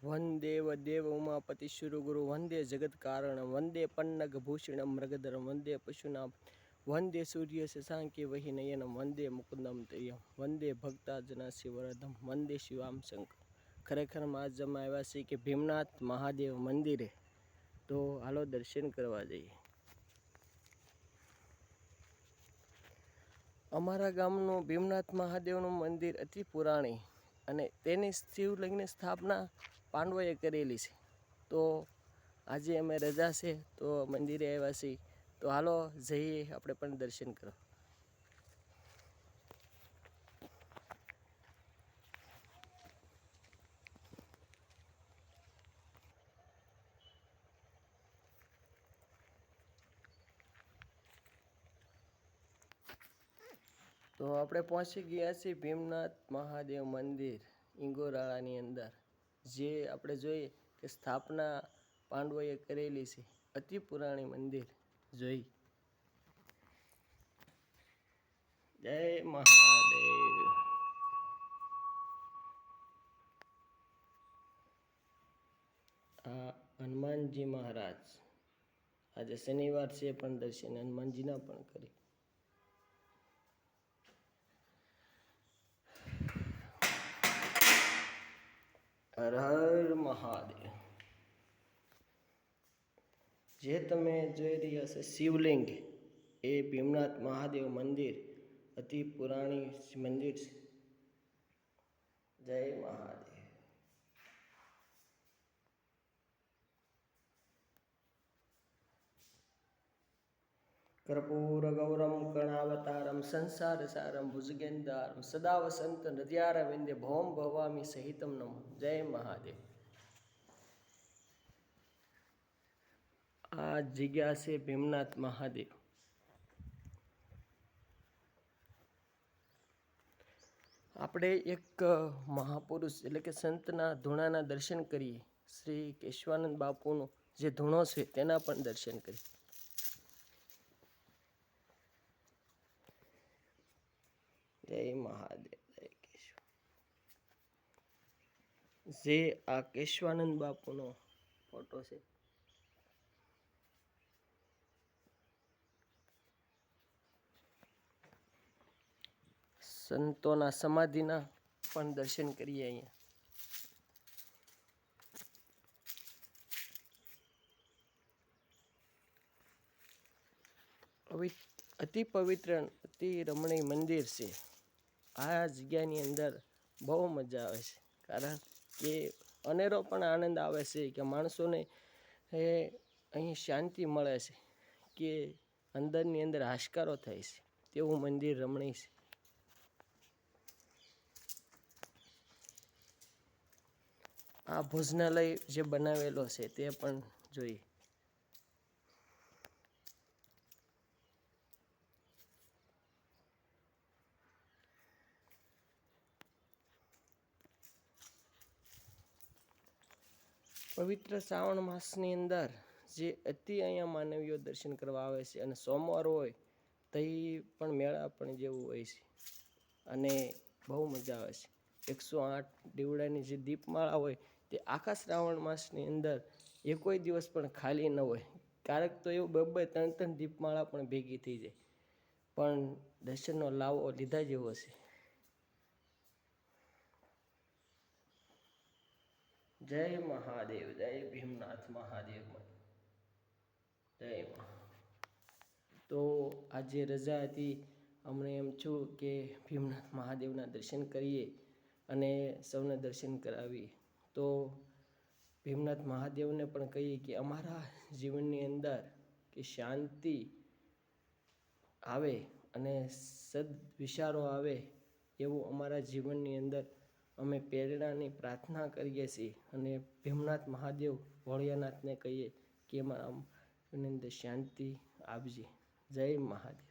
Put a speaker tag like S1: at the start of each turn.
S1: વંદે દેવ ઉમાપતિ શુરગુરુ વંદે જગત કારણ વંદે પન્નગ ભૂષણમ મૃગધરમ વંદે પશુનામ વંદે સૂર્ય શશાંકી વહી નયનમ વંદે મુકુંદમ તયમ વંદે ભક્તાજના શિવરદમ વંદે શિવામ શંકર. ખરેખર આજ અમે આવ્યા છીએ કે ભીમનાથ મહાદેવ મંદિરે, તો હાલો દર્શન કરવા જઈએ. અમારા ગામનું ભીમનાથ મહાદેવનું મંદિર અતિ પુરાણી અને તેની શિવલિંગની સ્થાપના પાંડવોએ કરેલી છે. તો આજે અમે રજા છે તો મંદિરે આવ્યા છીએ, તો હાલો જઈએ આપણે પણ દર્શન કરવા. તો આપણે પહોંચી ગયા છીએ ભીમનાથ મહાદેવ મંદિર ઇંગોરાળાની અંદર, જે આપણે જોઈએ કે સ્થાપના પાંડવોએ કરેલી છે. અતિ પુરાણી મંદિર જોઈ. જય મહાદેવ. આ હનુમાનજી મહારાજ, આજે શનિવાર છે પણ દર્શન હનુમાનજીના પણ કરી. હર હર મહાદેવ. જે તમે જોઈ રહ્યા છો શિવલિંગ, એ ભીમનાથ મહાદેવ મંદિર અતિ પુરાણી મંદિર છે. જય મહાદેવ. કર્પૂર ગૌરમ કર્ણાવતારમ સંસાર સારમ ભુજગેન્દારમ સદા વસંત હૃદયારવિંદે ભૌમ ભવામી સહિતમ નમઃ. જય મહાદેવ. આ જગ્યા છે ભીમનાથ મહાદેવ. આપણે એક મહાપુરુષ એટલે કે સંતના ધૂણાના દર્શન કરીએ. શ્રી કેશવાનંદ બાપુનો જે ધૂણો છે તેના પણ દર્શન કરીએ. જય મહાદેવ. જય કેશવ. જે આ કેશવાનંદ બાપુનો ફોટો છે. સંતોના સમાધિના પણ દર્શન કરીએ અહીંયા. અતિ પવિત્ર અતિ રમણીય મંદિર છે. આ જગ્યાની અંદર બહુ મજા આવે છે, કારણ કે અનેરો પણ આનંદ આવે છે કે માણસોને અહીં શાંતિ મળે છે, કે અંદરની અંદર હાશકારો થાય છે તેવું મંદિર રમણીય છે. આ ભોજનાલય જે બનાવેલો છે તે પણ જોઈએ. પવિત્ર શ્રાવણ માસની અંદર જે અતિ અહીંયા માનવીઓ દર્શન કરવા આવે છે, અને સોમવાર હોય તો પણ મેળા પણ જેવું હોય છે અને બહુ મજા આવે છે. 108 દીવડાની જે દીપમાળા હોય તે આખા શ્રાવણ માસની અંદર એકોય દિવસ પણ ખાલી ન હોય. ક્યારેક તો એવું 2-3 દીપમાળા પણ ભેગી થઈ જાય, પણ દર્શનનો લાવો લીધા જેવો છે. જય મહાદેવ. જય ભીમનાથ મહાદેવ. જય તો આજે રજા હતી, અમને એમ છું કે ભીમનાથ મહાદેવના દર્શન કરીએ અને સૌને દર્શન કરાવીએ. તો ભીમનાથ મહાદેવને પણ કહીએ કે અમારા જીવનની અંદર કે શાંતિ આવે અને સદવિચારો આવે એવું અમારા જીવનની અંદર અમે પ્રેરણાની પ્રાર્થના કરીએ છીએ. અને ભીમનાથ મહાદેવ ભોળિયાનાથને કહીએ કે અમારા અંદર શાંતિ આપજે. જય મહાદેવ.